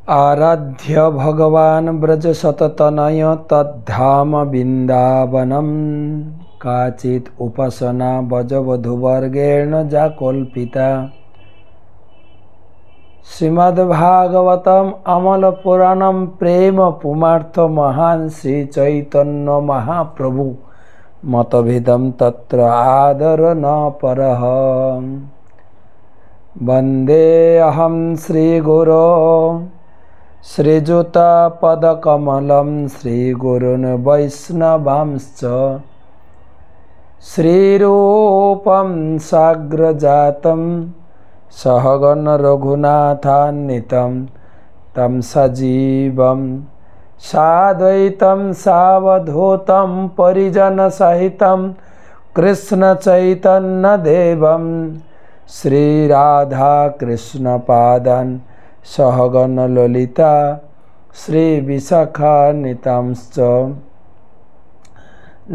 आराध्य भगवान् ब्रज सततनय तद्धाम बिन्दावनम काचित् उपासना वजवधूवर्गेण जाकल्पिता। श्रीमद्भागवतम अमल पुराणम प्रेम पुमार्थ महान श्री चैतन्य महाप्रभु मतभेदम तत्र आदर न परः। वंदे अहम श्रीगुरो श्रीयुतपदकमलं श्रीगुरून् वैष्णवांश्च श्रीरूपं साग्रजातं सहगण रघुनाथान्वितं तं सजीवं साद्वैतं सावधूतं परिजनसहितं कृष्णचैतन्यदेवं श्रीराधाकृष्णपादान् सहगण ललिता श्रीविशाखान्वितांश्च।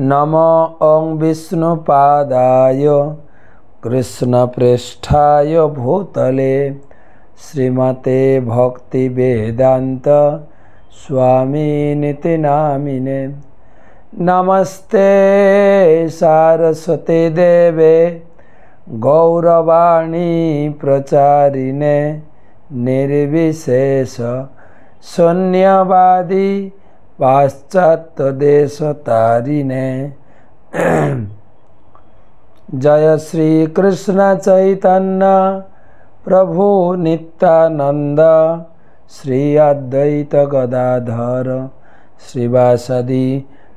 नमो ॐ विष्णुपादाय कृष्णप्रेष्ठाय भूतले श्रीमते भक्तिवेदान्त स्वामिनिति नामिने। नमस्ते सारस्वती देवे गौरवाणी प्रचारिणे निर्विशेष शून्यवादी पाश्चात्य देशतारिणे। जय श्री कृष्ण चैतन्य प्रभु नित्यानंद श्री अद्वैत गदाधर श्रीवासदि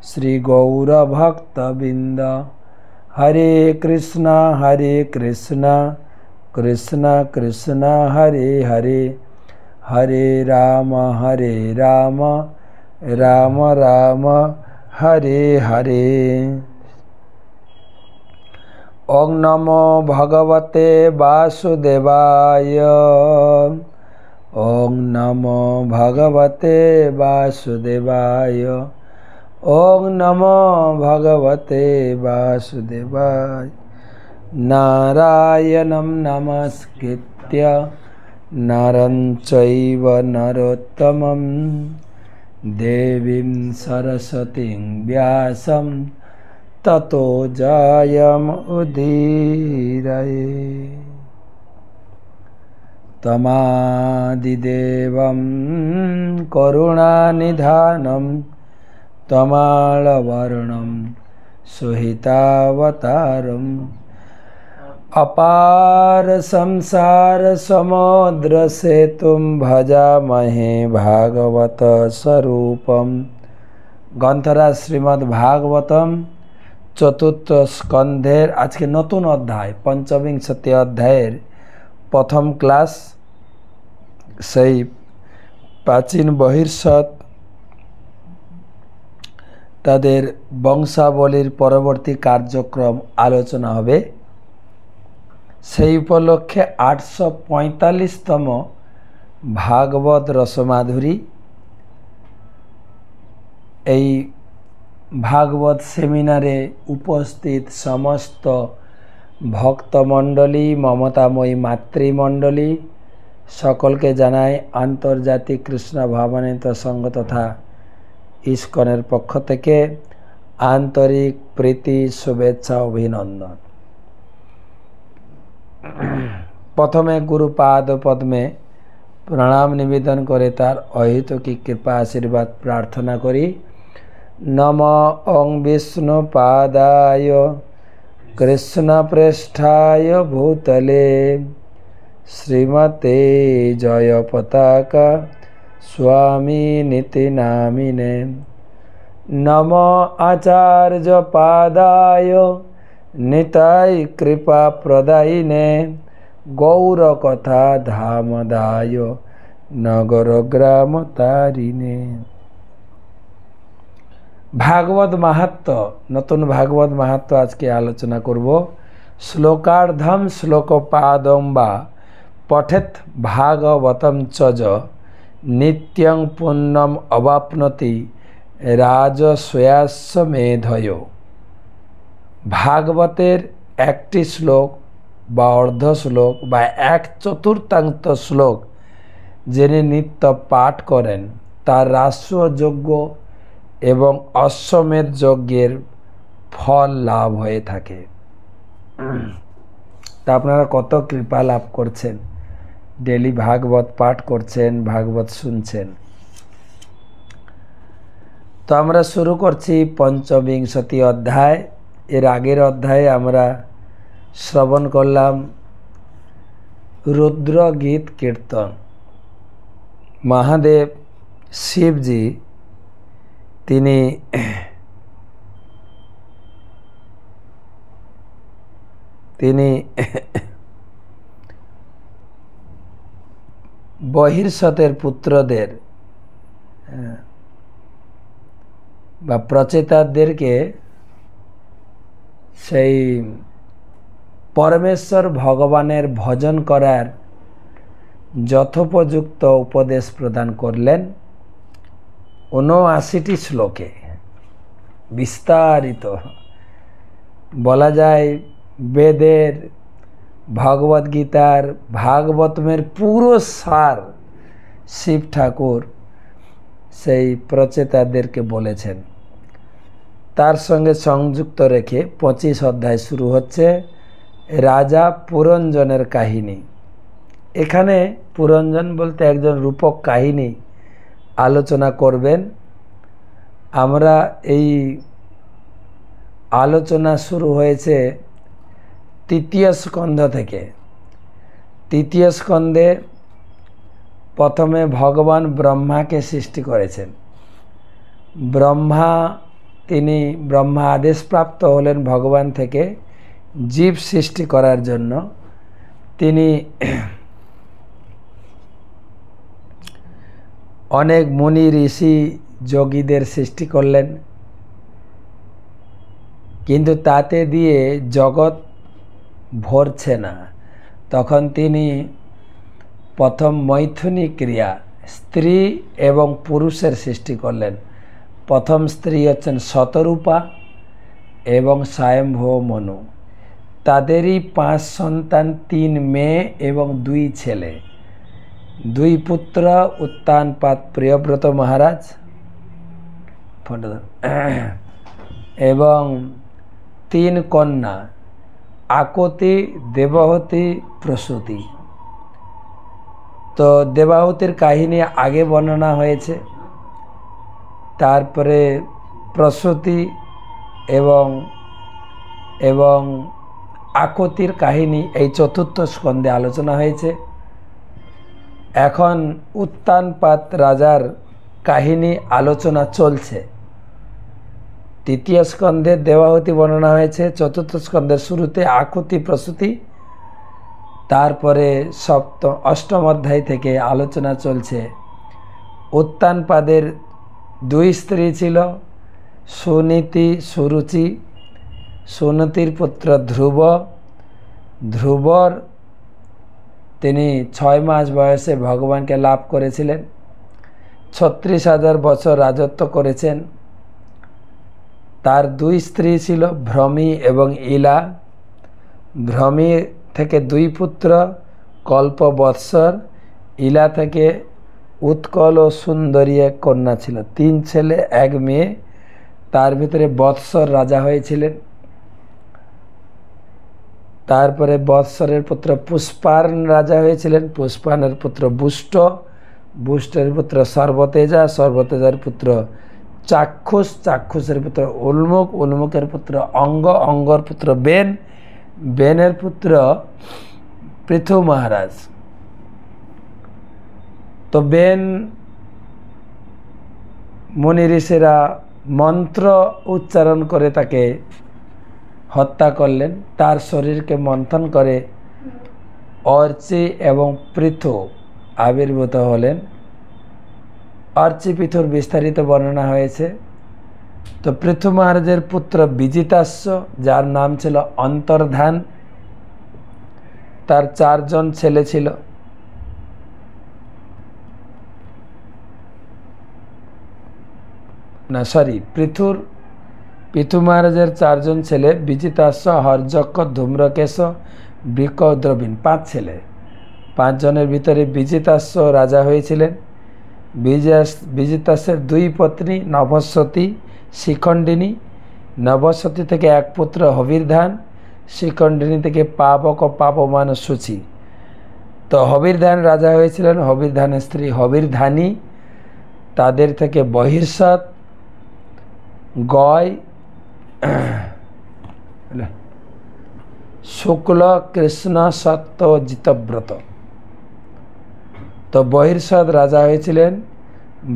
श्री गौर भक्तबिंद। हरे कृष्णा कृष्ण कृष्ण हरे हरे हरे राम राम राम हरे हरे। ओं नमो भगवते वासुदेवाय ओं नमो भगवते वासुदेवाय ओं नमो भगवते वासुदेवाय। नारायणं नमस्कृत्य नरं चैव नरोत्तमं देवीं सरस्वतीं व्यासं ततो जयमुदीरये। तमादिदेवं करुणानिधानं तमालवर्णं सुहितावतारम् अपार संसार समुद्र सेतुं भजामहे भागवत स्वरूपम। ग्रंथराज श्रीमद् भागवतम चतुर्थ स्कंधेर आज के नतून अध्याय पंचविंशति अध्यायेर प्रथम क्लास সেই प्राचीन बहिर्सत तादेर वंशावलीर परवर्ती कार्यक्रम आलोचना होबे। সেই উপলক্ষে 845তম ভাগবত রসমাধুরী এই ভাগবত সেমিনারে উপস্থিত সমস্ত ভক্তমণ্ডলী মমতাময়ী মাতৃমণ্ডলী সকলকে জানাই আন্তর্জাতিক কৃষ্ণ ভাবনামৃত সংঘ তথা ইসকনের পক্ষ থেকে আন্তরিক প্রীতি শুভেচ্ছা অভিনন্দন। प्रथमे गुरुपाद पद्मे प्रणाम निवेदन करे तार अहित की कृपा आशीर्वाद प्रार्थना करी। नमो ओं विष्णुपादाय कृष्णप्रेष्ठाय भूतले श्रीमते जयपताका स्वामिनिति नामिने। नमो आचार्य पादाय निताय कृपा प्रदायिने गौर कथा धामदाय नगर ग्राम तारिणे। भागवत महत्व नतून भागवत महत्व आज के आलोचना करब। श्लोकार्धम श्लोकपादम वा पठेत भागवतम चज नित्यं पुण्यम अवाप्नोति राजस्वयास्मेधयो। भागवतेर श्लोक বা অর্ধ শ্লোক বা 1/4 শ্লোক যিনি নিত্য পাঠ করেন তার রাষ্ট্র যজ্ঞ এবং অশ্বমেধ যজ্ঞের ফল লাভ হয়ে থাকে। তা আপনারা কত কৃপা লাভ করছেন, ডেলি ভাগবত পাঠ করছেন, ভাগবত শুনছেন। তো আমরা শুরু করছি পঞ্চবিংশতি অধ্যায়। এর আগের অধ্যায়ে আমরা শ্রবণ করলাম রুদ্র গীত কীর্তন। মহাদেব শিবজি তিনি বহির্সতের পুত্রদের বা প্রচেতাদেরকে সেই পরমেশ্বর ভগবানের ভজন করার যথোপযুক্ত উপদেশ প্রদান করলেন ৭৯টি শ্লোকে। বিস্তারিত বলা যায় বেদের, ভগবদ্গীতার, ভাগবতমের পুরো সার শিব ঠাকুর সেই প্রচেতাদেরকে বলেছেন। তার সঙ্গে সংযুক্ত রেখে ২৫ অধ্যায় শুরু হচ্ছে রাজা পুরঞ্জনের কাহিনী। এখানে পুরঞ্জন বলতে একজন রূপক কাহিনী আলোচনা করবেন। আমরা এই আলোচনা শুরু হয়েছে ৩য় স্কন্ধ থেকে। ৩য় স্কন্ধে প্রথমে ভগবান ব্রহ্মাকে সৃষ্টি করেছেন। ব্রহ্মা আদেশপ্রাপ্ত হলেন ভগবান থেকে জীব সৃষ্টি করার জন্য। তিনি অনেক মুনি ঋষি যোগীদের সৃষ্টি করলেন, কিন্তু তাতে দিয়ে জগৎ ভরছে না। তখন তিনি প্রথম মৈথুনী ক্রিয়া, স্ত্রী এবং পুরুষের সৃষ্টি করলেন। প্রথম স্ত্রী হচ্ছেন শতরূপা এবং স্বয়ম্ভব মনু। তাদেরই ৫ সন্তান, ৩ মেয়ে এবং ২ ছেলে। ২ পুত্র উত্তানপাদ প্রিয়ব্রত মহারাজ এবং ৩ কন্যা আকতি, দেবহূতি, প্রসূতি। তো দেবাহুতির কাহিনী আগে বর্ণনা হয়েছে। তারপরে প্রসূতি এবং আকতির কাহিনী এই ৪র্থ স্কন্ধে আলোচনা হয়েছে। এখন উত্তানপাদ রাজার কাহিনী আলোচনা চলছে। ৩য় স্কন্ধে দেবাহুতি বর্ণনা হয়েছে, ৪র্থ স্কন্ধের শুরুতে আকুতি, প্রসূতি। তারপরে ৮ম অধ্যায় থেকে আলোচনা চলছে উত্তানপাদের ২ স্ত্রী ছিল, সুনীতি, সুরুচি। সুনীতির পুত্র ধ্রুব। ধ্রুবর তিনি ৬ মাস বয়সে ভগবানকে লাভ করেছিলেন। ৩৬,০০০ বছর রাজত্ব করেছেন। তার ২ স্ত্রী ছিল ভ্রমী এবং ইলা। ভ্রমী থেকে ২ পুত্র, কল্পবৎসর। ইলা থেকে উৎকল ও সুন্দরী এক কন্যা ছিল। ৩ ছেলে ১ মেয়ে। তার ভিতরে বৎসর রাজা হয়েছিলেন। তারপরে বৎসরের পুত্র পুষ্পার্ন রাজা হয়েছিলেন। পুষ্পার্নের পুত্র বুষ্ট। বুষ্টের পুত্র সর্বতেজা। সর্বতেজার পুত্র চাক্ষুষ। চাক্ষুষের পুত্র উল্মুক। উল্মুকের পুত্র অঙ্গ। অঙ্গর পুত্র বেন। বেনের পুত্র পৃথু মহারাজ। তো বেন মুনি ঋষিরা মন্ত্র উচ্চারণ করে তাকে হত্যা করলেন। তার শরীরকে মন্থন করে অর্চি এবং পৃথু আবির্ভূত হলেন। অর্চি পৃথুর বিস্তারিত বর্ণনা হয়েছে। তো পৃথু মহারাজের পুত্র বিজিতাস্য, যার নাম ছিল অন্তর্ধান। তার ৪ জন ছেলে ছিল। পৃথু মহারাজের ৪ জন ছেলে বিজিতাস্য, হর্যক্ষ, ধূম্রকেশ, বৃক, দ্রবীণ। ৫ ছেলে। 5 জনের ভিতরে বিজিতাশ্ব রাজা হয়েছিলেন। বিজিতাশ্বের 2 পত্নী নভস্বতী, শিখণ্ডিনী। নভস্বতী থেকে 1 পুত্র হবিরধান, শিখণ্ডিনী থেকে পাবক ও পাপমান সূচি। তো হবিরধান রাজা হয়েছিলেন, হবিরধানের স্ত্রী হবিরধানী। তাদের থেকে বহির্ষদ, গয়, শুক্ল, কৃষ্ণ, সত্য, জিতব্রত। তো বহির্ষদ রাজা হয়েছিলেন।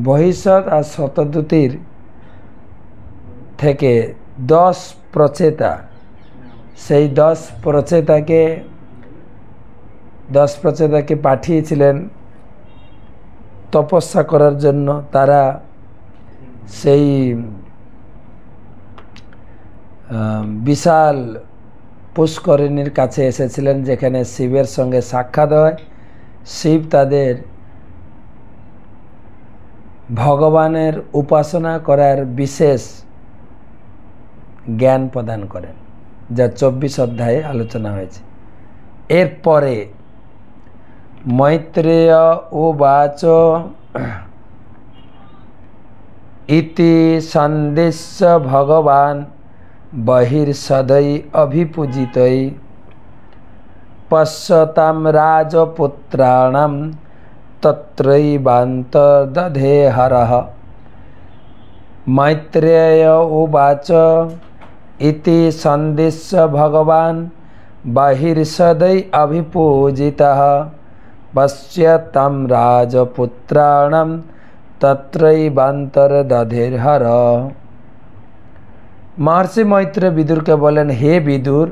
বহির্ষদ আর শতদ্যুতির থেকে 10 প্রচেতা, সেই 10 প্রচেতাকে পাঠিয়েছিলেন তপস্যা করার জন্য। তারা সেই বিশাল পুষ্করিণীর কাছে এসেছিলেন, যেখানে শিবের সঙ্গে সাক্ষাৎ হয়। শিব তাদের ভগবানের উপাসনা করার বিশেষ জ্ঞান প্রদান করেন, যা 24 অধ্যায়ে আলোচনা হয়েছে। এরপরে মৈত্রেয় উবাচ ইতি সন্দেশ্য ভগবান বহির্ষদৈ অভিপূজিতৈ পশ্যতাম রাজপুত্রাণাম তত্রৈবান্তর্দধে হরঃ। মৈত্রেয় উবাচ ইতি সন্দেশ্য ভগবান বহির্ষদৈ অভিপূজিতঃ পশ্যতাম রাজপুত্রাণাম তত্রৈবান্তর্দধে হরঃ। মহর্ষি মৈত্র বিদুরকে বলেন, হে বিদুর,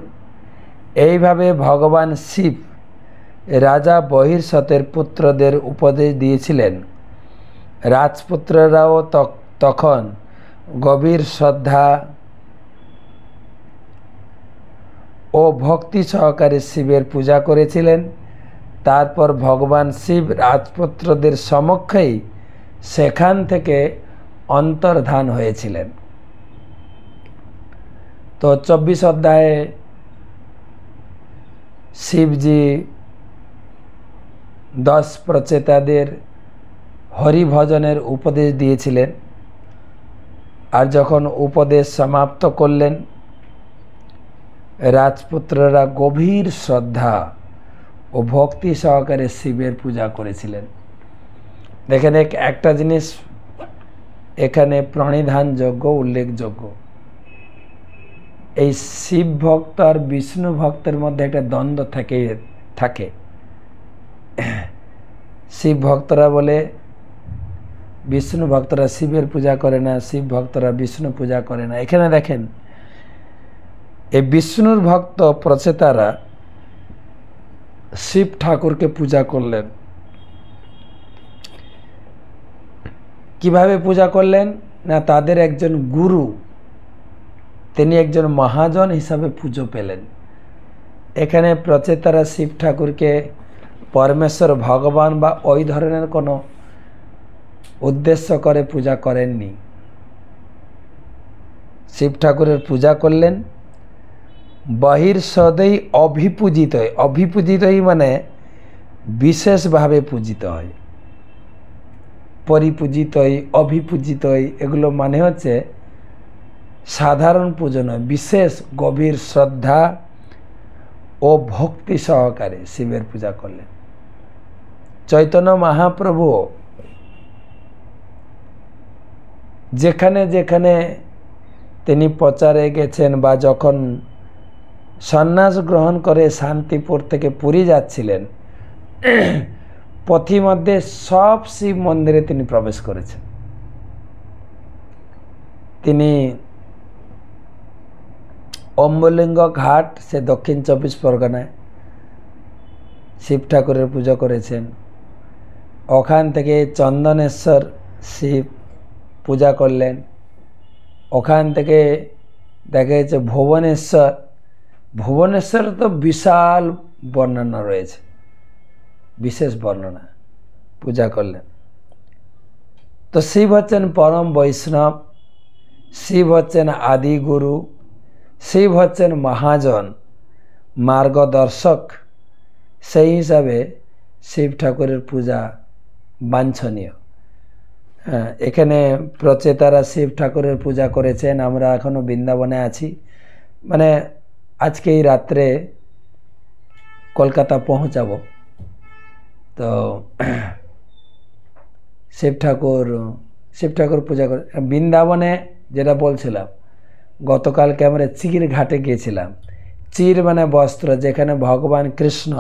এইভাবে ভগবান শিব রাজা বহির্ষদের পুত্রদের উপদেশ দিয়েছিলেন। রাজপুত্ররাও তখন গভীর শ্রদ্ধা ও ভক্তি সহকারে শিবের পূজা করেছিলেন। তারপর ভগবান শিব রাজপুত্রদের সমক্ষেই সেখান থেকে অন্তর্ধান হয়েছিলেন। তো 24 অধ্যায়ে শিবজি 10 প্রচেতাদের হরিভজনের উপদেশ দিয়েছিলেন। আর যখন উপদেশ সমাপ্ত করলেন, রাজপুত্ররা গভীর শ্রদ্ধা ও ভক্তি সহকারে শিবের পূজা করেছিলেন। দেখেন, একটা জিনিস এখানে প্রণিধান যোগ্য, উল্লেখযোগ্য। এই শিব ভক্ত আর বিষ্ণু ভক্তের মধ্যে একটা দ্বন্দ্ব থাকে। শিব ভক্তরা বলে বিষ্ণু ভক্তরা শিবের পূজা করে না, শিব ভক্তরা বিষ্ণু পূজা করে না। এখানে দেখেন, এই বিষ্ণুর ভক্ত প্রচেতারা শিব ঠাকুরকে পূজা করলেন। কিভাবে পূজা করলেন না, তাদের একজন গুরু, তিনি একজন মহাজন হিসাবে পুজো পেলেন। এখানে প্রচেতারা শিব ঠাকুরকে পরমেশ্বর ভগবান বা ওই ধরনের কোনো উদ্দেশ্য করে পূজা করেননি। শিব ঠাকুরের পূজা করলেন। বহির্ষদেই অভিপূজিত হয়। অভিপূজিতই মানে বিশেষভাবে পূজিত হয়। পরিপূজিতই, অভিপূজিতই, এগুলো মানে হচ্ছে সাধারণ পুজো নয়, বিশেষ গভীর শ্রদ্ধা ও ভক্তি সহকারে শিবের পূজা করলেন। চৈতন্য মহাপ্রভু যেখানে যেখানে তিনি প্রচারে গেছেন বা যখন সন্ন্যাস গ্রহণ করে শান্তিপুর থেকে পুরী যাচ্ছিলেন, পথিমধ্যে সব শিব মন্দিরে তিনি প্রবেশ করেছেন। তিনি অম্বলিঙ্গ ঘাট, সে দক্ষিণ 24 পরগনায়, শিব ঠাকুরের পুজো করেছেন। ওখান থেকে চন্দনেশ্বর শিব পূজা করলেন। ওখান থেকে দেখা যাচ্ছে ভুবনেশ্বর। ভুবনেশ্বর তো বিশাল বর্ণনা রয়েছে, বিশেষ বর্ণনা, পূজা করলেন। তো শিব হচ্ছেন পরম বৈষ্ণব, শিব হচ্ছেন আদি গুরু, শিব হচ্ছেন মহাজন, মার্গদর্শক। সেই হিসাবে শিব ঠাকুরের পূজা বাঞ্ছনীয়। হ্যাঁ, এখানে প্রচেতারা শিব ঠাকুরের পূজা করেছেন। আমরা এখনও বৃন্দাবনে আছি, মানে আজকে এই রাত্রে কলকাতা পৌঁছাবো। তো শিব ঠাকুর পূজা করে বৃন্দাবনে, যেটা বলছিলাম গতকালকে আমরা চির ঘাটে গিয়েছিলাম। চির মানে বস্ত্র, যেখানে ভগবান কৃষ্ণ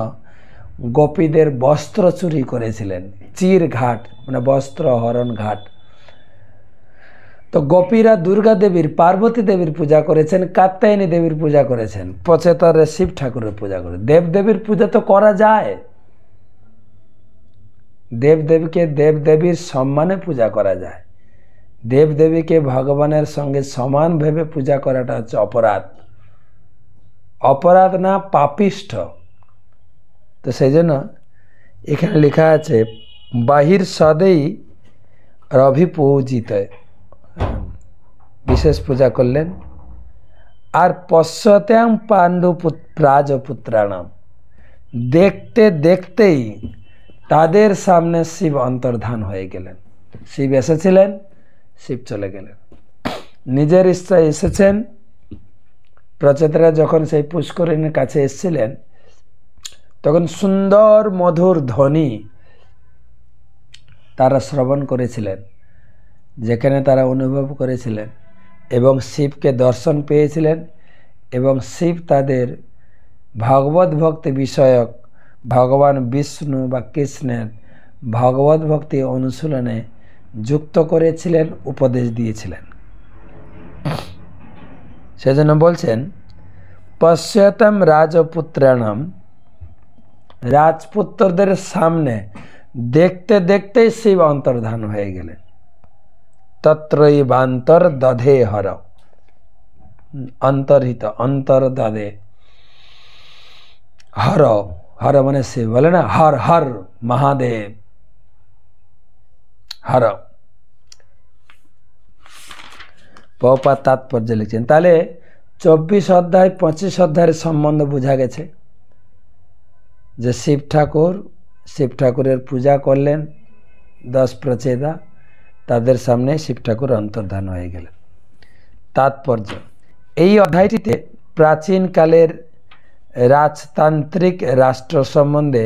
গোপীদের বস্ত্র চুরি করেছিলেন। চির ঘাট মানে বস্ত্র হরণ ঘাট। তো গোপীরা দুর্গা দেবীর, পার্বতী দেবীর পূজা করেছেন, কাত্যায়নী দেবীর পূজা করেছেন, প্রচেতারে শিব ঠাকুরের পূজা করে। দেবদেবীর পূজা তো করা যায়, দেবদেবীকে দেবদেবীর সম্মানে পূজা করা যায়। দেবদেবীকে ভগবানের সঙ্গে সমান ভেবে পূজা করাটা হচ্ছে অপরাধ। অপরাধ না, পাপিষ্ঠ। তো সেই জন্য এখানে লেখা আছে বাহির সদেই রভিপূজিত, বিশেষ পূজা করলেন। আর পশ্চাত্যাং পাণ্ডু রাজপুত্রাণাম, দেখতে দেখতেই তাদের সামনে শিব অন্তর্ধান হয়ে গেলেন। শিব এসেছিলেন, শিব চলে গেলেন। নিজের ইচ্ছায় এসেছেন। প্রচেতারা যখন সেই পুষ্করিণীর কাছে এসেছিলেন, তখন সুন্দর মধুর ধ্বনি তারা শ্রবণ করেছিলেন, যেখানে তারা অনুভব করেছিলেন এবং শিবকে দর্শন পেয়েছিলেন। এবং শিব তাদের ভগবত ভক্তি বিষয়ক, ভগবান বিষ্ণু বা কৃষ্ণের ভগবত ভক্তি অনুশীলনে যুক্ত করেছিলেন, উপদেশ দিয়েছিলেন। সেজন্য বলছেন পশ্চাতম রাজপুত্রাণাম, রাজপুত্রদের সামনে দেখতে দেখতেই শিব অন্তর্ধান হয়ে গেলেন। তত্রই বান্তর দধে হর, অন্তর্হিত, অন্তর দধে হর। হর মানে শিব, বলে না হর হর মহাদেব, হর। প্রভুপাদ তাৎপর্য লিখছেন। তাহলে 24 অধ্যায় 25 অধ্যায়ের সম্বন্ধ বোঝা গেছে যে শিব ঠাকুরের পূজা করলেন 10 প্রচেতা, তাদের সামনে শিব ঠাকুর অন্তর্ধান হয়ে গেলেন। তাৎপর্য, এই অধ্যায়টিতে প্রাচীনকালের রাজতান্ত্রিক রাষ্ট্র সম্বন্ধে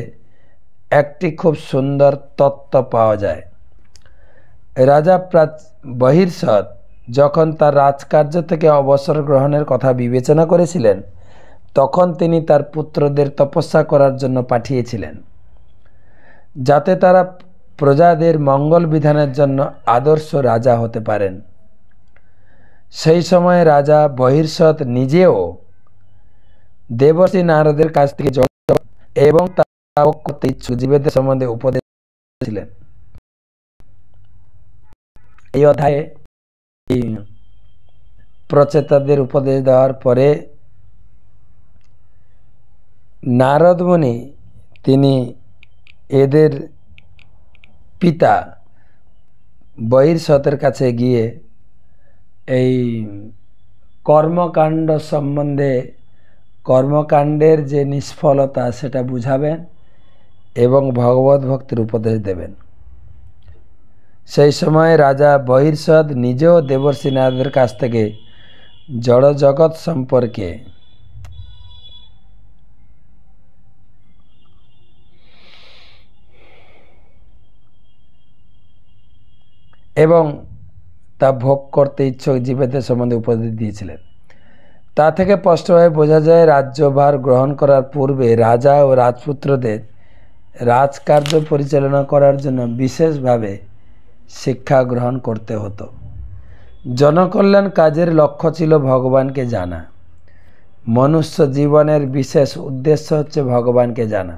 একটি খুব সুন্দর তত্ত্ব পাওয়া যায়। রাজা বহির্ষদ যখন তার রাজকার্য থেকে অবসর গ্রহণের কথা বিবেচনা করেছিলেন, তখন তিনি তার পুত্রদের তপস্যা করার জন্য পাঠিয়েছিলেন, যাতে তারা প্রজাদের মঙ্গল বিধানের জন্য আদর্শ রাজা হতে পারেন। সেই সময় রাজা বহির্ষদ নিজেও দেবর্ষি নারদের কাছ থেকে এবং করতে ইচ্ছুক জীবেদের সম্বন্ধে উপদেশ দিয়েছিলেন। এই অধ্যায়ে প্রচেতাদের উপদেশ দেওয়ার পরে নারদ মুনি তিনি এদের পিতা বহির্ষদের কাছে গিয়ে এই কর্মকাণ্ড সম্বন্ধে, কর্মকাণ্ডের যে নিষ্ফলতা সেটা বুঝাবেন এবং ভগবত ভক্তির উপদেশ দেবেন। সেই সময় রাজা বহির্ষদ নিজেও দেবর্ষি নারদের কাছ থেকে জড় জগৎ সম্পর্কে এবং তা ভোগ করতে ইচ্ছুক জীবেদের সম্বন্ধে উপদেশ দিয়েছিলেন। তা থেকে স্পষ্টভাবে বোঝা যায় রাজ্যভার গ্রহণ করার পূর্বে রাজা ও রাজপুত্রদের রাজকার্য পরিচালনা করার জন্য বিশেষভাবে শিক্ষা গ্রহণ করতে হতো। জনকল্যাণ কাজের লক্ষ্য ছিল ভগবানকে জানা। মনুষ্য জীবনের বিশেষ উদ্দেশ্য হচ্ছে ভগবানকে জানা,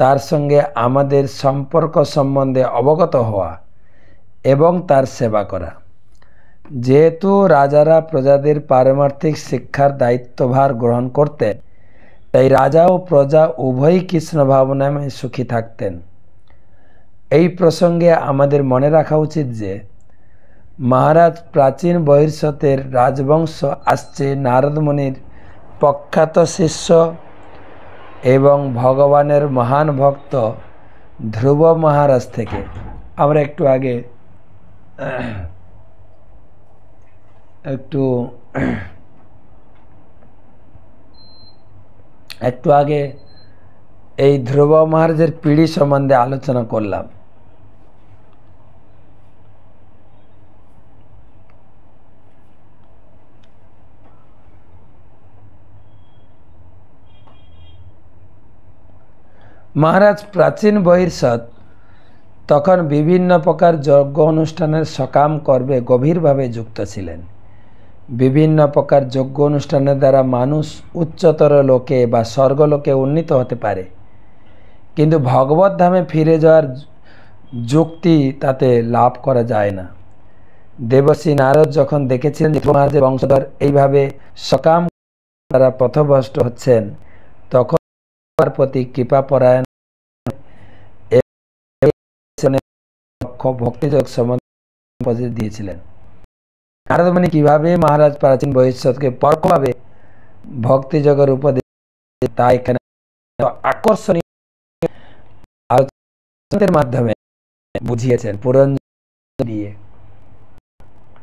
তার সঙ্গে আমাদের সম্পর্ক সম্বন্ধে অবগত হওয়া এবং তার সেবা করা। যেহেতু রাজারা প্রজাদের পারমার্থিক শিক্ষার দায়িত্বভার গ্রহণ করতেন, তাই রাজা ও প্রজা উভয়ই কৃষ্ণ ভাবনায় সুখী থাকতেন। এই প্রসঙ্গে আমাদের মনে রাখা উচিত যে মহারাজ প্রাচীন বহির্ষদের রাজবংশ আসছে নারদ মুনির প্রখ্যাত শিষ্য এবং ভগবানের মহান ভক্ত ধ্রুব মহারাজ থেকে। আমরা একটু আগে এই ধ্রুব মহারাজের পিঢ়ি সম্বন্ধে আলোচনা করলাম। মহারাজ প্রাচীন বহির্ষৎ তখন বিভিন্ন প্রকার যজ্ঞ অনুষ্ঠানের সকাম কর্মে গভীরভাবে যুক্ত ছিলেন। বিভিন্ন প্রকার যজ্ঞ অনুষ্ঠানের দ্বারা মানুষ উচ্চতর লোকে বা স্বর্গলোকে উন্নীত হতে পারে, কিন্তু ভগবত ধামে ফিরে যাওয়ার যুক্তি তাতে লাভ করা যায় না। দেবশ্রী নারদ যখন দেখেছিলেন যে মহারাজের বংশধর এইভাবে সকাম দ্বারা পথভ্রষ্ট হচ্ছেন, তখন তার প্রতি কৃপাপরায়ণ ভক্তিযোগ সম্বন্ধে দিয়েছিলেন। নারদ মুনি কিভাবে মহারাজ প্রাচীন ভবিষ্যৎকে পরোক্ষভাবে ভক্তিযোগের উপদেশ তা এখানে আকর্ষণীয় আলোচনার মাধ্যমে বুঝিয়েছেন পুরাণ দিয়ে।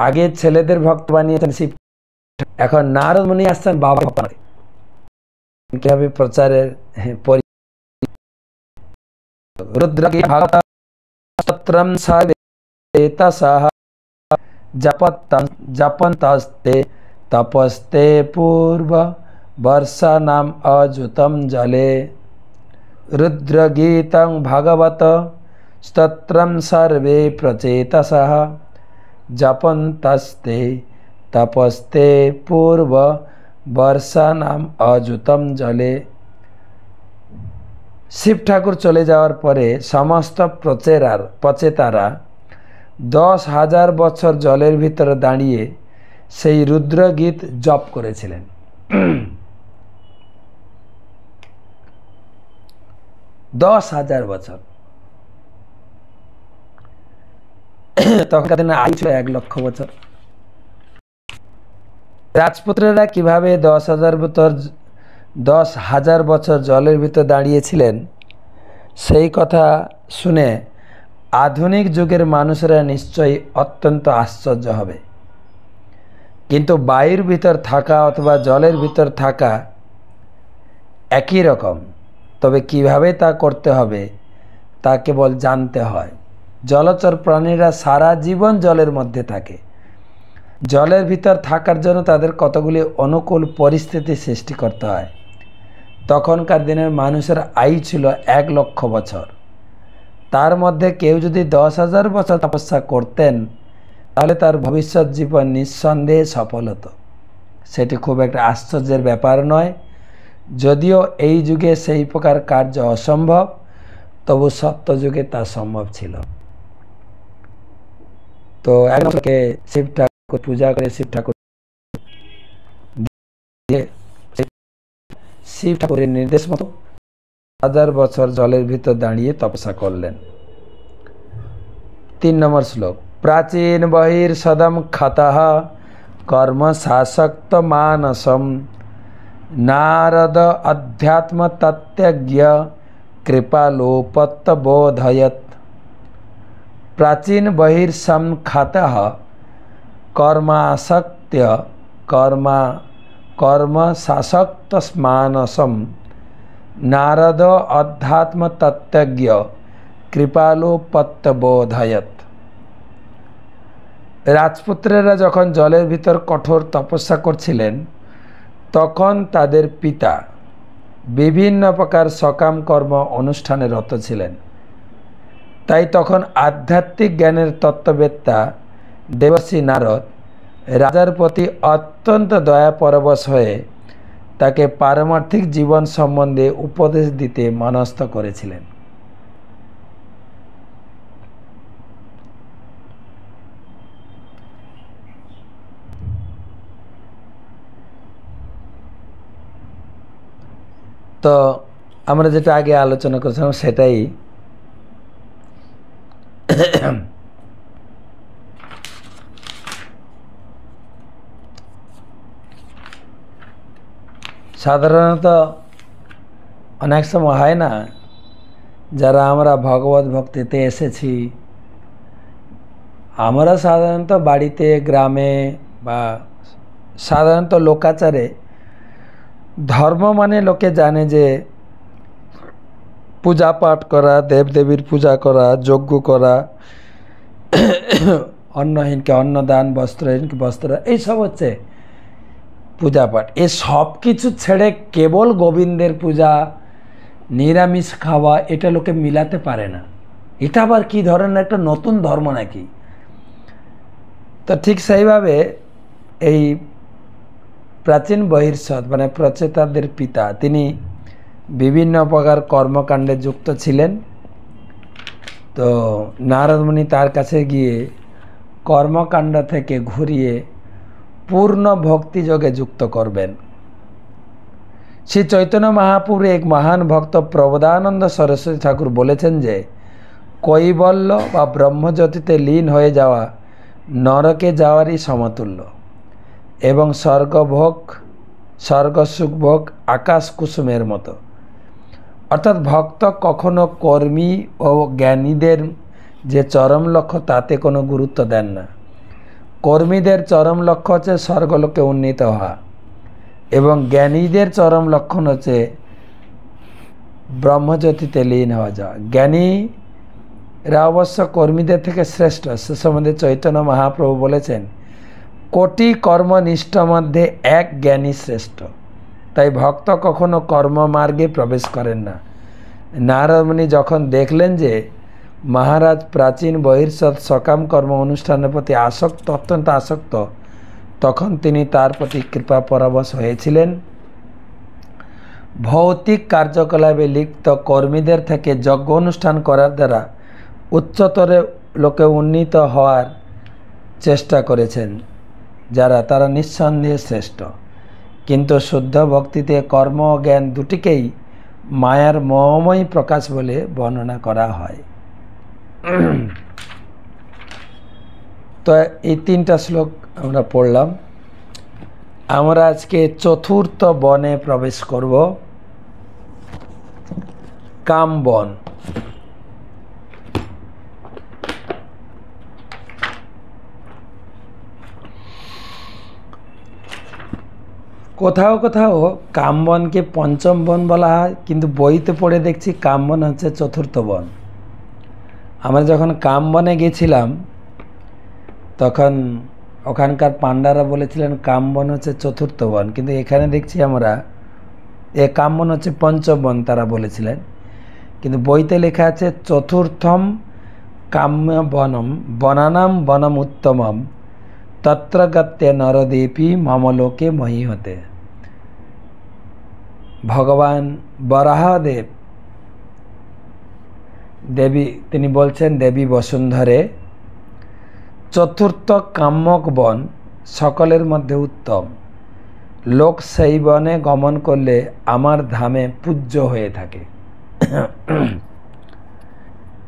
আগে ছেলেদের ভক্ত বানিয়েছেন শিব, এখন নারদ মুনি আসছেন বাবা কিভাবে প্রচারের রুদ্রম जपन्तस्ते तपस्ते पूर्व वर्षा नाम अजुतम जले रुद्रगीतं भगवत स्तोत्रं सर्वे प्रचेतसः जपन्तस्ते तपस्ते पूर्व वर्षा नाम अजुतम जले। শিব ঠাকুর চলে যাওয়ার পরে সমস্ত প্রচেতারা 10,000 বছর জলের ভিতরে দাঁড়িয়ে সেই রুদ্রগীত জপ করেছিলেন। 10,000 বছর। তখনকার দিনে আয়ু ছিল 1 লক্ষ বছর। রাজপুত্রেরা কিভাবে 10,000 বছর জলের ভিতর দাঁড়িয়েছিলেন সেই কথা শুনে আধুনিক যুগের মানুষেরা নিশ্চয়ই অত্যন্ত আশ্চর্য হবে, কিন্তু বায়ুর ভিতর থাকা অথবা জলের ভিতর থাকা একই রকম। তবে কিভাবে তা করতে হবে তা কেবল জানতে হয়। জলচর প্রাণীরা সারা জীবন জলের মধ্যে থাকে। জলের ভিতর থাকার জন্য তাদের কতগুলি অনুকূল পরিস্থিতি সৃষ্টি করতে হয়। তখনকার দিনের মানুষের আয়ু ছিল 1 লক্ষ বছর। তার মধ্যে কেউ যদি 10,000 বছর তপস্যা করতেন তাহলে তার ভবিষ্যৎ জীবন নিঃসন্দেহে সফল হতো। সেটি খুব একটা আশ্চর্যের ব্যাপার নয়। যদিও এই যুগে সেই প্রকার কার্য অসম্ভব, তবু সত্যযুগে তা সম্ভব ছিল। তো একজনকে শিব ঠাকুর পূজা করে শিব ঠাকুরের নির্দেশ মতো 1000 বছর জলের ভিতর দাঁড়িয়ে তপস্যা করলেন। 3 নম্বর শ্লোক। প্রাচীন বহির সদম ক্ষতঃ কর্ম শাসক্ত মানসম নারদ অধ্যাত্ম তত্ত্বজ্ঞ কৃপালোপত্ত বোধয়ত। প্রাচীন বহির সম ক্ষতঃ কর্ম শাসক্ত মানসম নারদ অধ্যাত্ম তত্ত্বজ্ঞ কৃপালোপত্ত বোধয়ত। রাজপুত্রেরা যখন জলের ভিতর কঠোর তপস্যা করছিলেন তখন তাদের পিতা বিভিন্ন প্রকার সকাম কর্ম অনুষ্ঠানে রত ছিলেন। তাই তখন আধ্যাত্মিক জ্ঞানের তত্ত্ববেত্তা দেবশ্রী নারদ রাজার প্রতি অত্যন্ত দয়াপরবশ হয়ে তাকে পারমার্থিক জীবন সম্বন্ধে উপদেশ দিতে মনস্থ করেছিলেন। তো আমরা যেটা আগে আলোচনা করেছিলাম সেটাই সাধারণত অনেক সময় হয় না, যারা আমরা ভগবত ভক্তিতে এসেছি, আমরা সাধারণত বাড়িতে, গ্রামে বা সাধারণত লোকাচারে ধর্ম মানে লোকে জানে যে পূজা পাঠ করা, দেবদেবীর পূজা করা, যজ্ঞ করা, অন্নহীনকে অন্নদান, বস্ত্রহীনকে বস্ত্র, এইসব হচ্ছে পূজা পাঠ। এই সব কিছু ছেড়ে কেবল গোবিন্দের পূজা, নিরামিষ খাওয়া, এটা লোকে মিলাতে পারে না। এটা আবার কী ধরনের একটা নতুন ধর্ম নাকি? তো ঠিক সেইভাবে এই প্রাচীন বহির্ষদ মানে প্রচেতাদের পিতা, তিনি বিভিন্ন প্রকার কর্মকাণ্ডে যুক্ত ছিলেন। তো নারদ মুনি তার কাছে গিয়ে কর্মকাণ্ড থেকে ঘুরিয়ে পূর্ণ ভক্তিযোগে যুক্ত করবেন। শ্রী চৈতন্য মহাপ্রভুর এক মহান ভক্ত প্রবোধানন্দ সরস্বতী ঠাকুর বলেছেন যে কৈবল্য বা ব্রহ্মজ্যোতিতে লীন হয়ে যাওয়া নরকে যাওয়ারই সমতুল্য এবং স্বর্গভোগ, স্বর্গসুখভোগ আকাশ কুসুমের মতো। অর্থাৎ ভক্ত কখনো কর্মী ও জ্ঞানীদের যে চরম লক্ষ্য তাতে কোনো গুরুত্ব দেন না। কর্মীদের চরম লক্ষ্য হচ্ছে স্বর্গলোকে উন্নীত হওয়া এবং জ্ঞানীদের চরম লক্ষণ হচ্ছে ব্রহ্মজ্যোতিতে লীন হওয়া যাওয়া। জ্ঞানীরা অবশ্য কর্মীদের থেকে শ্রেষ্ঠ, সে সম্বন্ধে চৈতন্য মহাপ্রভু বলেছেন, কোটি কর্মনিষ্ঠ মধ্যে এক জ্ঞানী শ্রেষ্ঠ। তাই ভক্ত কখনো কর্মমার্গে প্রবেশ করেন না। নারদ মুনি যখন দেখলেন যে মহারাজ প্রাচীন বহির্ষদ সকাম কর্ম অনুষ্ঠানের প্রতি আসক্ত, অত্যন্ত আসক্ত, তখন তিনি তার প্রতি কৃপা পরবশ হয়েছিলেন। ভৌতিক কার্যকলাপে লিপ্ত কর্মীদের থেকে যজ্ঞ অনুষ্ঠান করার দ্বারা উচ্চতরে লোকে উন্নীত হওয়ার চেষ্টা করেছেন যারা, তারা নিঃসন্দেহে শ্রেষ্ঠ। কিন্তু শুদ্ধ ভক্তিতে কর্ম ও জ্ঞান দুটিকেই মায়ার মোহময়ী প্রকাশ বলে বর্ণনা করা হয়। তো এই তিনটা শ্লোক আমরা পড়লাম। আমরা আজকে চতুর্থ বনে প্রবেশ করব, কামবন। কোথাও কোথাও কামবনকে পঞ্চম বন বলা হয়, কিন্তু বইতে পড়ে দেখছি কামবন হচ্ছে চতুর্থ বন। আমরা যখন কামবনে গেছিলাম তখন ওখানকার পান্ডারা বলেছিলেন কামবন হচ্ছে চতুর্থ বন, কিন্তু এখানে দেখছি আমরা কামবন হচ্ছে পঞ্চম বন তারা বলেছিলেন, কিন্তু বইতে লেখা আছে চতুর্থম কাম্য বনম বনানাম বনম উত্তমম তত্র গত্যে নরদেবী মমলোকে মহীয়তে। ভগবান বরাহদেব দেবী, তিনি বলছেন দেবী বসুন্ধরে, চতুর্থ কাম্যক বন সকলের মধ্যে উত্তম। লোক সেই বনে গমন করলে আমার ধামে পূজ্য হয়ে থাকে।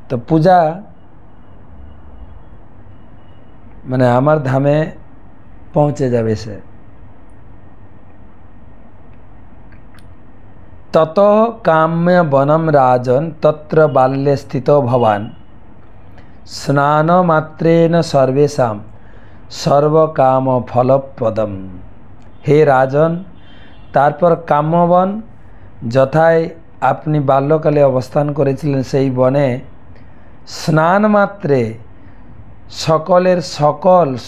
তো পূজা মানে আমার ধামে পৌঁছে যাবে সে। তত কাম্য বনম রাজন তত্র বাল্যে স্থিত ভবান স্নান মাত্রেন সর্বেশাম সর্বকাম ফলপ্রদম। হে রাজন, তারপর কাম্যবন, যথায় আপনি বাল্যকালে অবস্থান করেছিলেন সেই বনে স্নান মাত্রে সকলের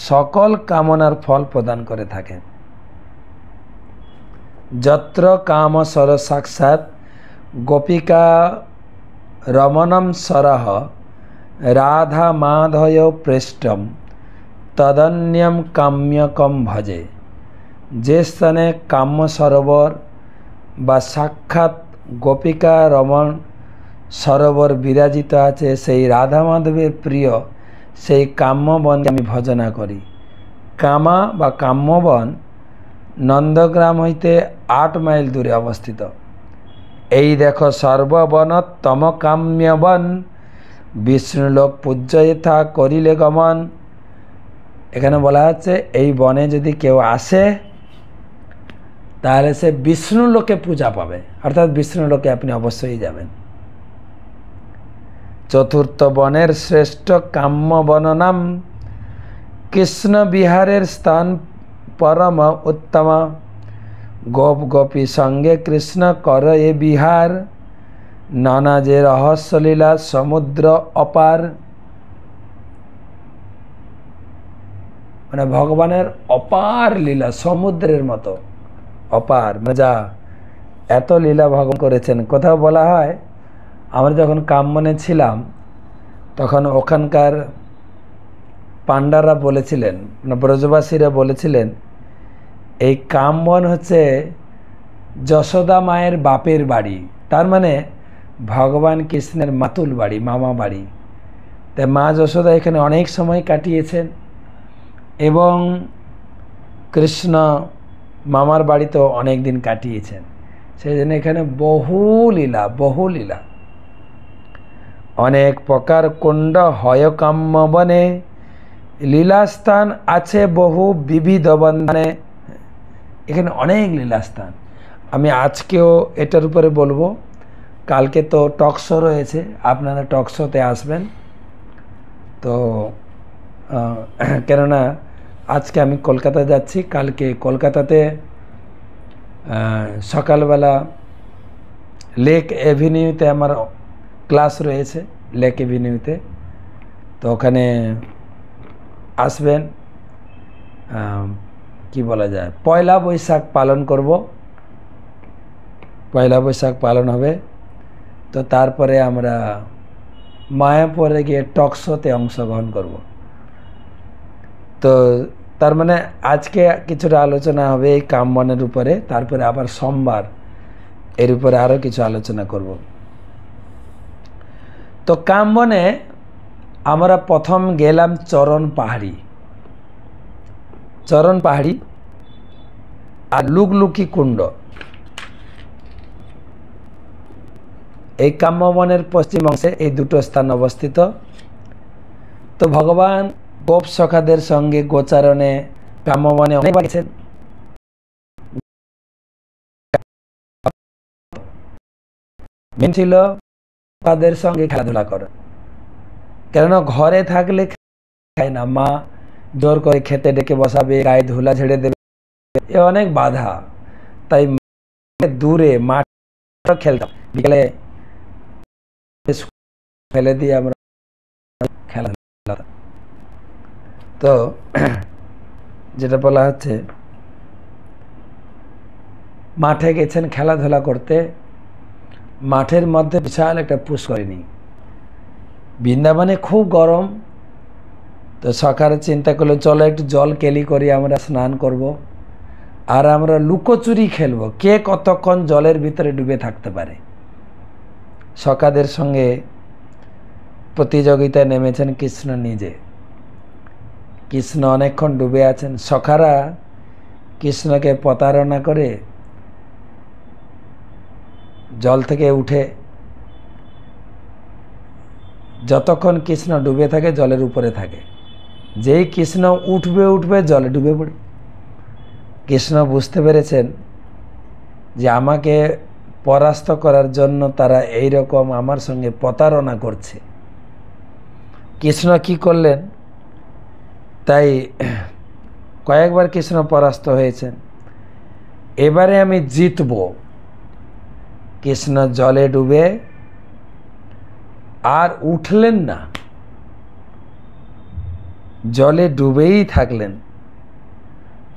সকল কামনার ফল প্রদান করে থাকেন। যত্র কাম সর সাক্ষাৎ গোপিকা রমণম সরহ রাধা মাধয় পৃষ্ঠম তদন্যম কাম্যকম ভজে। যে স্থানে কাম্য সরোবর বা সাক্ষাৎ গোপিকা রমণ সরোবর বিরাজিত আছে, সেই রাধা মাধবের প্রিয় সেই কাম্যবনকে আমি ভজনা করি। কামা বা কাম্যবন নন্দগ্রাম হইতে 8 মাইল দূরে অবস্থিত। এই দেখো সর্ববনতম কাম্যবন বিষ্ণুলোক পূজ্য যথা করিলে গমন। এখানে বলা হচ্ছে এই বনে যদি কেউ আসে তাহলে সে বিষ্ণু লোকে পূজা পাবে, অর্থাৎ বিষ্ণু লোকে আপনি অবশ্যই যাবেন। চতুর্থ বনের শ্রেষ্ঠ কাম্য বননাম, কৃষ্ণ বিহারের স্থান পরম উত্তম, গোপ গোপী সঙ্গে কৃষ্ণ কর এ বিহার, নানা যে রহস্যলীলা সমুদ্র অপার। মানে ভগবানের অপার লীলা সমুদ্রের মতো অপার, মানে যা এত লীলা ভগবান করেছেন। কোথাও বলা হয় আমরা যখন কামবনে ছিলাম তখন ওখানকার পাণ্ডারা বলেছিলেন, মানে ব্রজবাসীরা বলেছিলেন, এই কামবন হচ্ছে যশোদা মায়ের বাপের বাড়ি, তার মানে ভগবান কৃষ্ণের মাতুল বাড়ি, মামা বাড়ি। তাই মা যশোদা এখানে অনেক সময় কাটিয়েছেন এবং কৃষ্ণ মামার বাড়িতেও অনেক দিন কাটিয়েছেন। সেই জন্য এখানে বহু লীলা অনেক প্রকার কুণ্ড হয় কাম্য বনে, লীলাস্থান আছে বহু বিবিধ বন্ধনে। এখানে অনেক লীলাস্থান। আমি আজকেও এটার উপরে বলবো, কালকে তো টক শো রয়েছে, আপনারা টক শোতে আসবেন। তো কেননা আজকে আমি কলকাতা যাচ্ছি, কালকে কলকাতাতে সকালবেলা লেক এভিনিউতে আমার ক্লাস রয়েছে, লেক এভিনিউতে। তো ওখানে আসবেন, কি বলা যায়, পয়লা বৈশাখ পালন করব, পয়লা বৈশাখ পালন হবে। তো তারপরে আমরা মায়াপুরে গিয়ে টক শোতে অংশগ্রহণ করব। তো তার মানে আজকে কিছুটা আলোচনা হবে এই কামবনের উপরে, তারপরে আবার সোমবার এর উপরে আরও কিছু আলোচনা করব। তো কামবনে আমরা প্রথম গেলাম চরণ পাহাড়ি আর লুকলুকি কুণ্ড। এই কাম্যবনের পশ্চিম অংশে এই দুটো স্থান অবস্থিত। তো ভগবান গোপ সখাদের সঙ্গে গোচারণে কাম্যবনে অনেকবার গেছেন। মেন ছিল তাদের সঙ্গে খেলাধুলা করা, কেননা ঘরে থাকলে খায় না, মা জোর করে খেতে ডেকে বসাবে, গায়ে ধুলা ঝেড়ে দেবে, এ অনেক বাধা। তাই দূরে মাঠ খেলতাম, বিকেলে ফেলে দিয়ে আমরা খেলাধুলা। তো যেটা বলা হচ্ছে, মাঠে গেছেন খেলাধুলা করতে, মাঠের মধ্যে বিশাল একটা পুষ্করিণী। বৃন্দাবনে খুব গরম, তো সকালে চিন্তা করলো চলো একটু জল কেলি করি, আমরা স্নান করব আর আমরা লুকোচুরি খেলব, কে কতক্ষণ জলের ভিতরে ডুবে থাকতে পারে। সখাদের সঙ্গে প্রতিযোগিতায় নেমেছেন কৃষ্ণ নিজে। কৃষ্ণ অনেকক্ষণ ডুবে আছেন, সখারা কৃষ্ণকে প্রতারণা করে জল থেকে উঠে, যতক্ষণ কৃষ্ণ ডুবে থাকে জলের উপরে থাকে, যেই কৃষ্ণ উঠবে জলে ডুবে পড়ে। কৃষ্ণ বুঝতে পেরেছেন যে আমাকে পরাস্ত করার জন্য তারা এই রকম আমার সঙ্গে প্রতারণা করছে। কৃষ্ণ কি করলেন, তাই কয়েকবার কৃষ্ণ পরাস্ত হয়েছেন, এবারে আমি জিতব। কৃষ্ণ জলে ডুবে আর উঠলেন না, জলে ডুবেই থাকলেন।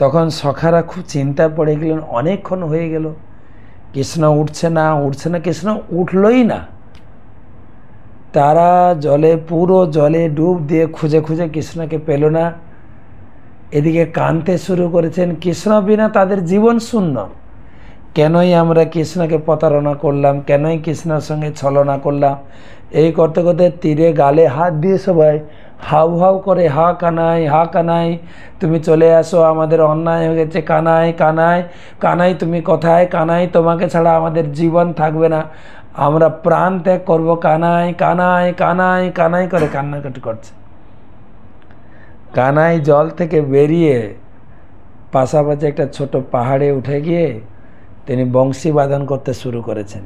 তখন সখারা খুব চিন্তায় পড়ে গেলেন, অনেকক্ষণ হয়ে গেল কৃষ্ণ উঠছে না, কৃষ্ণ উঠলই না। তারা পুরো জলে ডুব দিয়ে খুঁজে কৃষ্ণকে পেল না। এদিকে কাঁদতে শুরু করেছেন, কৃষ্ণ বিনা তাদের জীবন শূন্য। কেনই আমরা কৃষ্ণকে প্রতারণা করলাম, কেনই কৃষ্ণের সঙ্গে ছলনা করলাম। এই করতে করতে তীরে গালে হাত দিয়ে সবাই হাউ হাউ করে, হা কানাই তুমি চলে আসো, আমাদের অন্যায় হয়ে গেছে, কানাই তুমি কোথায়, কানাই তোমাকে ছাড়া আমাদের জীবন থাকবে না, আমরা প্রাণ ত্যাগ করবো, কানাই করে কান্নাকাটি করছে। কানাই জল থেকে বেরিয়ে পাশাপাশি একটা ছোট পাহাড়ে উঠে গিয়ে তিনি বংশী বাদন করতে শুরু করেছেন।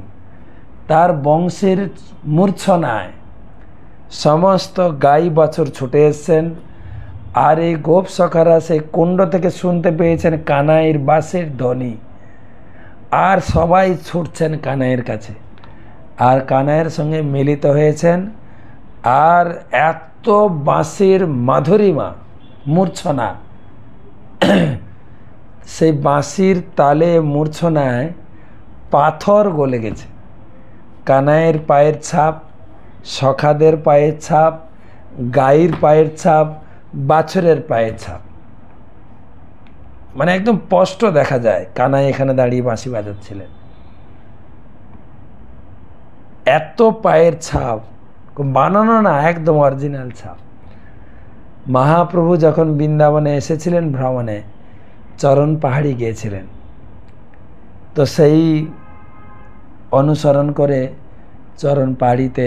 তার বংশীর মূর্ছনায় সমস্ত গাই বাছুর ছুটে এসছেন, আর এই গোপ সখারা সেই কুণ্ড থেকে শুনতে পেয়েছেন কানাইয়ের বাঁশির ধ্বনি, আর সবাই ছুটছেন কানাইয়ের কাছে, আর কানাইয়ের সঙ্গে মিলিত হয়েছেন। আর এত বাঁশির মাধুরীমা, মূর্ছনা, সেই বাঁশির তালে মূর্ছনায় পাথর গলে গেছে। কানাইয়ের পায়ের ছাপ, সখাদের পায়ের ছাপ, গাইয়ের পায়ের ছাপ, বাছুরের পায়ের ছাপ, মানে একদম স্পষ্ট দেখা যায় কানাই এখানে দাঁড়িয়ে বাঁশি বাজাচ্ছিলেন। এত পায়ের ছাপ, বানানো না, একদম অরিজিনাল ছাপ। মহাপ্রভু যখন বৃন্দাবনে এসেছিলেন ভ্রমণে, চরণ পাহাড়ি গিয়েছিলেন, তো সেই অনুসরণ করে চরণ পাহাড়িতে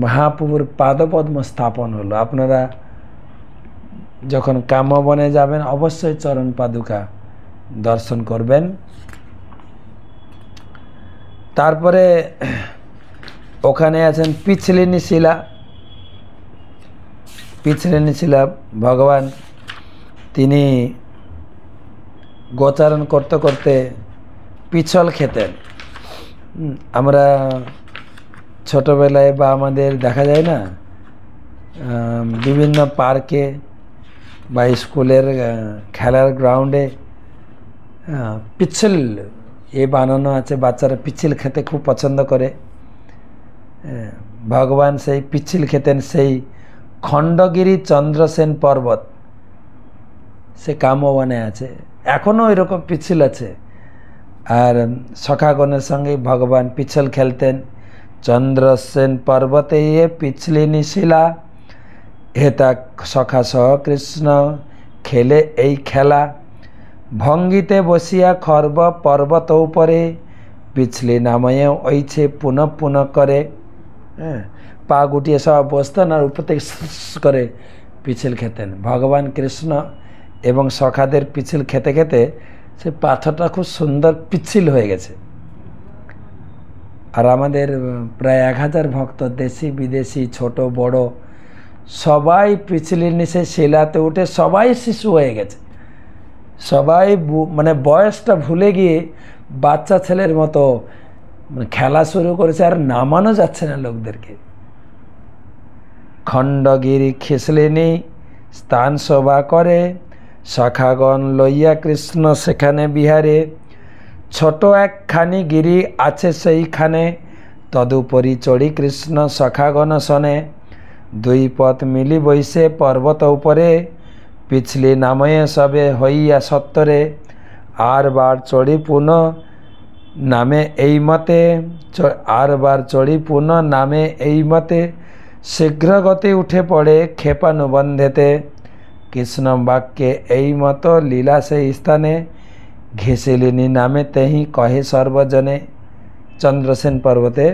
মহাপ্রভুর পাদপদ্ম স্থাপন হলো। আপনারা যখন কামবনে যাবেন অবশ্যই চরণ পাদুকা দর্শন করবেন। তারপরে ওখানে আছেন পিছলিনী শিলা। পিছলিনী শিলা ভগবান, তিনি গোচারণ করতে করতে পিছল খেতেন। আমরা ছোটোবেলায় বা আমাদের দেখা যায় না, বিভিন্ন পার্কে বা স্কুলের খেলার গ্রাউন্ডে পিচ্ছিল বানানো আছে, বাচ্চারা পিচ্ছিল খেতে খুব পছন্দ করে। ভগবান সেই পিচ্ছিল খেতেন সেই খণ্ডগিরি চন্দ্রসেন পর্বত, সে কামবনে আছে, এখনও এরকম পিচ্ছিল আছে। আর সখাগণের সঙ্গে ভগবান পিছল খেলতেন। চন্দ্রসেন পর্বতে পিছলিনী শিলা, হেতা সখা সহ কৃষ্ণ খেলে এই খেলা। ভঙ্গিতে বসিয়া খর্ব পর্বত উপরে, পিছলি নাময়ে ওইছে পুনঃ পুনঃ করে। হ্যাঁ, পা গুটিয়ে সব বসতেন আর উপর থেকে করে পিছিল খেতেন। ভগবান কৃষ্ণ এবং সখাদের পিছিল খেতে খেতে সে পাথরটা খুব সুন্দর পিছিল হয়ে গেছে। আর আমাদের প্রায় 1000 ভক্ত, দেশি বিদেশি ছোট বড় সবাই পিছলির নিচে শিলাতে উঠে সবাই শিশু হয়ে গেছে। সবাই মানে বয়সটা ভুলে গিয়ে বাচ্চা ছেলের মতো খেলা শুরু করেছে, আর নামানো যাচ্ছে না লোকদেরকে। খণ্ডগিরি খিসলিনী স্থান শোভা করে, সখাগণ লইয়া কৃষ্ণ সেখানে বিহারে। ছোট একখানি গিরি আছে সেইখানে, তদুপরি চড়ি কৃষ্ণ সখাগণ শনে। দুই পথ মিলি বইসে পর্বত উপরে, পিছলি নাময়ে সবে হইয়া সত্তরে। আর বার চড়ি পুনঃ নামে এই মতে, আর বার চড়ি পুনঃ নামে এই মতে। শীঘ্র গতি উঠে পড়ে ক্ষেপানুবন্ধেতে, কৃষ্ণ বাক্যে এই মতো লীলা সেই স্থানে। ঘেসিলিনী নামে তেহি কহে সর্বজনে। চন্দ্রসেন পর্বতে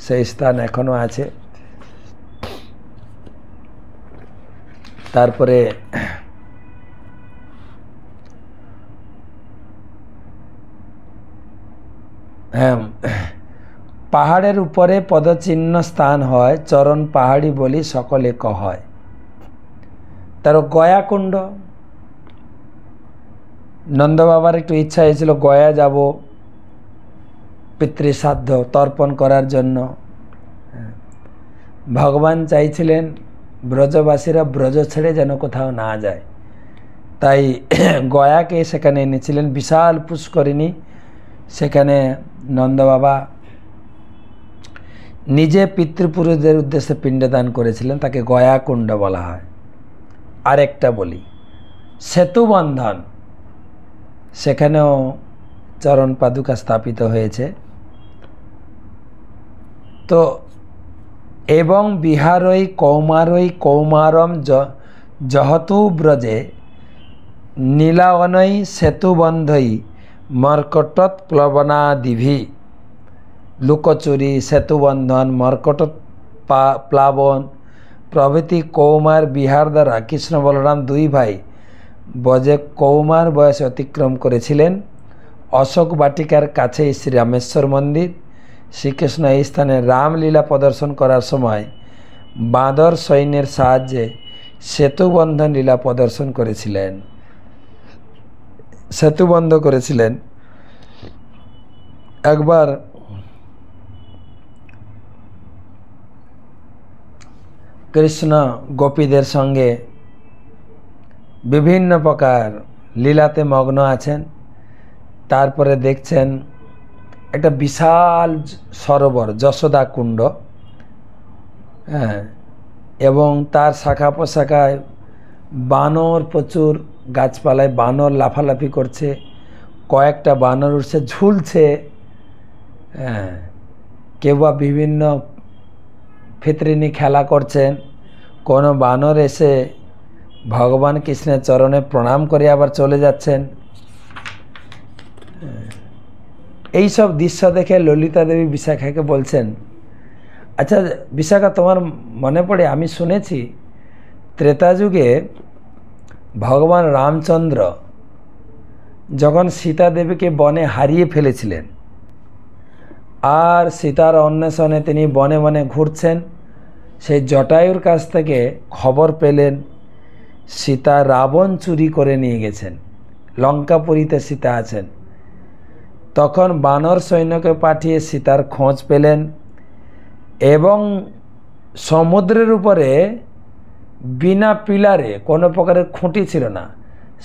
সেই স্থান এখনও আছে। তারপরে হ্যাঁ, পাহাড়ের উপরে পদচিহ্ন স্থান হয়, চরণ পাহাড়ি বলি সকলে কয়। তার গয়াকুণ্ড, নন্দ বাবার একটু ইচ্ছা হয়েছিল গয়া যাব পিতৃশ্রাদ্ধ তর্পণ করার জন্য। ভগবান চাইছিলেন ব্রজবাসীরা ব্রজ ছেড়ে যেন কোথাও না যায়, তাই গয়াকে সেখানে এনেছিলেন, বিশাল পুষ্করিণী। সেখানে নন্দ বাবা নিজে পিতৃপুরুষদের উদ্দেশ্যে পিণ্ডদান করেছিলেন, তাকে গয়াকুণ্ড বলা হয়। আরেকটা বলি, সেতুবন্ধন, সেখানেও চরণ পাদুকা স্থাপিত হয়েছে। তো এবং বিহারই কৌমারই কৌমারম জহতু ব্রজে, নীলাবনৈ সেতুবন্ধই মর্কটৎ প্লবনাদিভি। লুকোচুরি, সেতুবন্ধন, মর্কট প্লাবন প্রভৃতি কৌমার বিহার দ্বারা কৃষ্ণ বলরাম দুই ভাই ব্রজে কৌমার বয়সে অতিক্রম করেছিলেন অশোক বাটিকার কাছেই শ্রী রামেশ্বর মন্দির। শ্রীকৃষ্ণ এই স্থানে রামলীলা প্রদর্শন করার সময় বাঁদর সৈন্যের সাহায্যে সেতুবন্ধন লীলা প্রদর্শন করেছিলেন, সেতুবন্ধ করেছিলেন। একবার কৃষ্ণ গোপীদের সঙ্গে বিভিন্ন প্রকার লীলাতে মগ্ন আছেন। তারপরে দেখছেন একটা বিশাল সরোবর, যশোদা কুণ্ড, হ্যাঁ, এবং তার শাখা প্রশাখায় বানর, প্রচুর গাছপালায় বানর লাফালাফি করছে, কয়েকটা বানর উঠছে, ঝুলছে, হ্যাঁ, কেউ বা বিভিন্ন ফিতরিনি খেলা করছেন। কোনো বানর এসে ভগবান কৃষ্ণের চরণে প্রণাম করে আবার চলে যাচ্ছেন। এই সব দৃশ্য দেখে ললিতা দেবী বিশাখাকে বলছেন, আচ্ছা বিশাখা, তোমার মনে পড়ে, আমি শুনেছি ত্রেতা যুগে ভগবান রামচন্দ্র যখন সীতা দেবীকে বনে হারিয়ে ফেলেছিলেন, আর সীতার অন্বেষণে তিনি বনে বনে ঘুরছেন, সেই জটায়ুর কাছ থেকে খবর পেলেন সীতা রাবণ চুরি করে নিয়ে গেছেন, লঙ্কাপুরীতে সীতা আছেন। তখন বানর সৈন্যকে পাঠিয়ে সীতার খোঁজ পেলেন এবং সমুদ্রের উপরে বিনা পিলারে, কোনো প্রকারের খুঁটি ছিল না,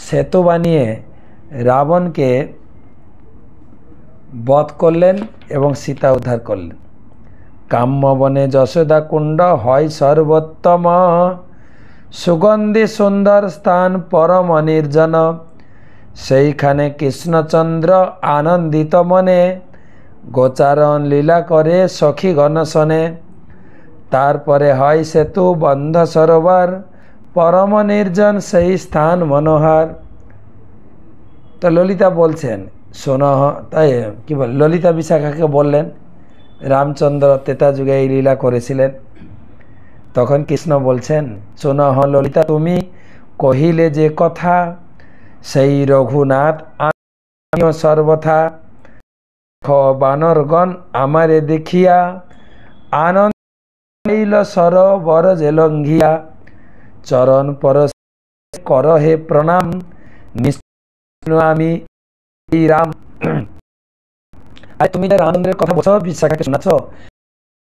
সেতু বানিয়ে রাবণকে বধ করলেন এবং সীতা উদ্ধার করলেন। কাম্যবনে যশোদা কুণ্ড হয় সর্বোত্তম, সুগন্ধি সুন্দর স্থান পরম নির্জন, সেইখানে কৃষ্ণচন্দ্র আনন্দিত মনে, গোচারণ লীলা করে সখী গণশনে, তারপরে হয় সেতু বন্ধ সরোবর, পরম নির্জন সেই স্থান মনোহর। তো ললিতা বলছেন, শোনো, তাই কি বল, ললিতা বিশাখাকে বললেন রামচন্দ্র ত্রেতা যুগে এই লীলা করেছিলেন। তখন কৃষ্ণ বলছেন, শোনো ললিতা, তুমি কহিলে যে কথা, সেই রঘুনাথ আমিও সর্বথা, বানরগণ আমারে দেখিয়া, আনন্দ সরোবর যে লঙ্ঘিয়া, চরণ পরশ কর হে প্রণাম, নিশ্চয় আমি রাম। আর তুমি যার আনন্দের কথা বলছো, বিশাখাকে শোনাচ্ছ,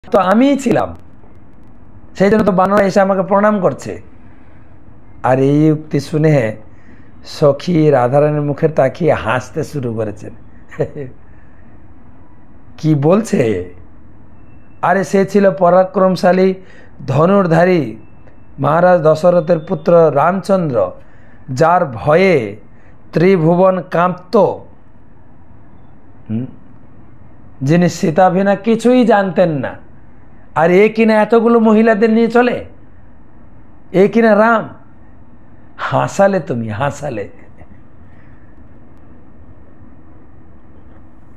তো আমিই ছিলাম, সেই জন্য তো বানর এসে আমাকে প্রণাম করছে। আর এই উক্তি শুনে সখী রাধারানীর মুখে তাকিয়ে হাসতে শুরু করেছেন। কি বলছে? আরে সে ছিল পরাক্রমশালী ধনুর্ধারী মহারাজ দশরথের পুত্র রামচন্দ্র, যার ভয়ে ত্রিভুবন কাঁপত, যিনি সীতাভিনা কিছুই জানতেন না। আর এ কিনা এতগুলো মহিলাদের নিয়ে চলে, এ কিনা রাম। হাসালে, তুমি হাসালে,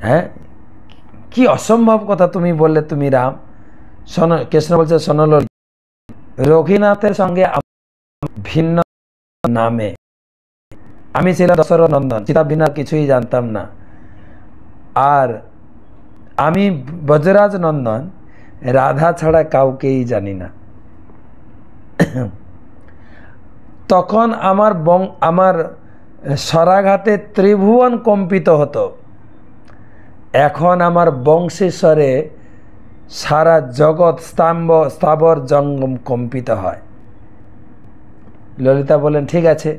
হ্যাঁ, কি অসম্ভব কথা তুমি বললে, তুমি রাম। শোনো, কৃষ্ণ বলছে, শোনো রঘুনাথের সঙ্গে ভিন্ন নামে, আমি ছিলাম দশরথ নন্দন, সীতা ভিন্ন কিছুই জানতাম না। আর আমি ব্রজরাজ নন্দন, রাধা ছাড়া কাউকেই জানি না। তখন আমার স্বরাঘাতে ত্রিভুবন কম্পিত হতো, এখন আমার বংশেশ্বরে সারা জগৎ স্থাবর জঙ্গম কম্পিত হয়। ললিতা বলেন, ঠিক আছে,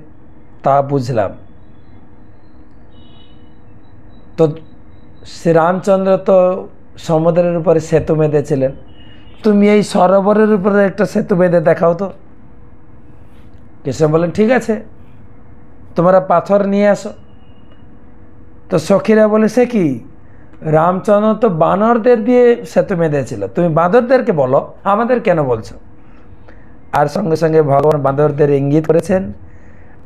তা বুঝলাম। তো শ্রীরামচন্দ্র তো সমুদ্রের উপরে সেতু বেঁধেছিলেন, তুমি এই সরোবরের উপরে একটা সেতু বেঁধে দেখাও তো। কৃষ্ণ বলেন, ঠিক আছে, তোমরা পাথর নিয়ে আসো। তো সখীরা বলে, সে কি, রামচন্দ্র তো বানরদের দিয়ে সেতু বেঁধেছিল, তুমি বাঁদরদেরকে বলো, আমাদের কেন বলছো? আর সঙ্গে সঙ্গে ভগবান বাঁদরদের ইঙ্গিত করেছেন,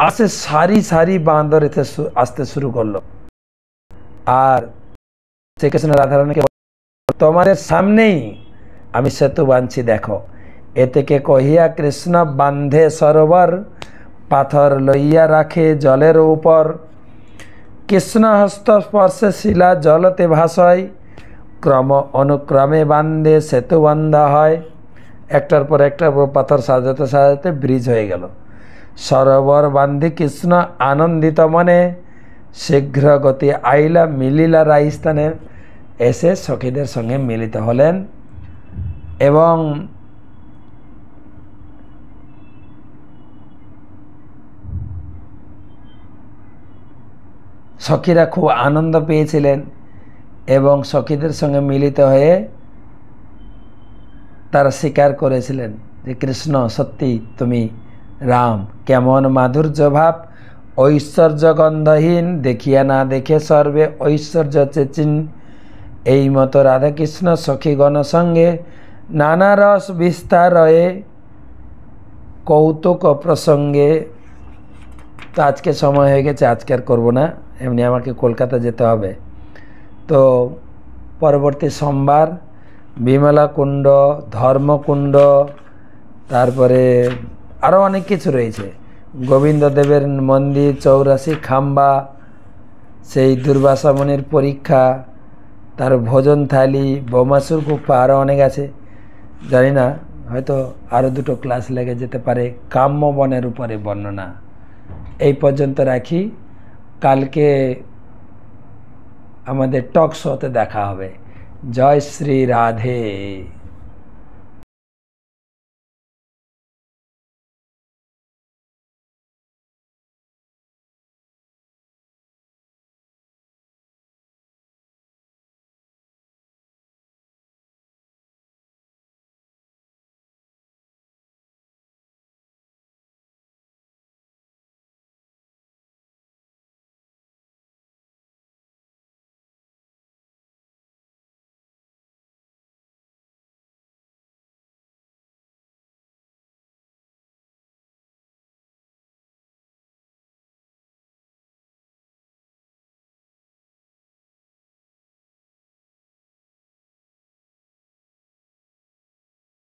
আসে সারি সারি বাঁদর এতে আসতে শুরু করলো। আর শ্রীকৃষ্ণ রাধারানীকে, তোমাদের সামনেই আমি সেতু বাঁধছি, দেখো। এ থেকে কহিয়া কৃষ্ণ বান্ধে সরোবর, পাথর লইয়া রাখে জলের উপর, কৃষ্ণহস্ত স্পর্শে শিলা জলতে ভাসয়, ক্রম অনুক্রমে বান্ধে সেতু বান্ধা হয়। একটার পর একটার পর পাথর সাজাতে সাজাতে ব্রিজ হয়ে গেল। সরোবর বান্ধি কৃষ্ণ আনন্দিত মনে, শীঘ্র গতি আইলা মিলিলা রাজস্থানে। এসে সখীদের সঙ্গে মিলিত হলেন এবং সখীরা খুব আনন্দ পেয়েছিলেন এবং সখীদের সঙ্গে মিলিত হয়ে তারা স্বীকার করেছিলেন যে কৃষ্ণ সত্যি তুমি রাম। কেমন মাধুর্য ভাব ঐশ্বর্য গন্ধহীন, দেখিয়া না দেখে সর্বে ঐশ্বর্য চেচিন। এই মতো রাধাকৃষ্ণ সখীগণ সঙ্গে নানা রস বিস্তারয়ে কৌতুক প্রসঙ্গে। তো আজকে সময় হয়ে গেছে, আজকে আর করবো না, এমনি আমাকে কলকাতা যেতে হবে। তো পরবর্তী সোমবার বিমলা কুণ্ড, ধর্মকুণ্ড, তারপরে আরও অনেক কিছু রয়েছে, গোবিন্দদেবের মন্দির, 84 খাম্বা, সেই দুর্বাসা মুনির পরীক্ষা, তার ভোজন থালি, বোমাসুর গুফা, আরও অনেক আছে। জানি না, হয়তো আরও 2টো ক্লাস লেগে যেতে পারে। কাম্যবনের উপরে বর্ণনা। এই পর্যন্ত রাখি, কালকে আমাদের টক শোতে দেখা হবে। জয় শ্রী রাধে।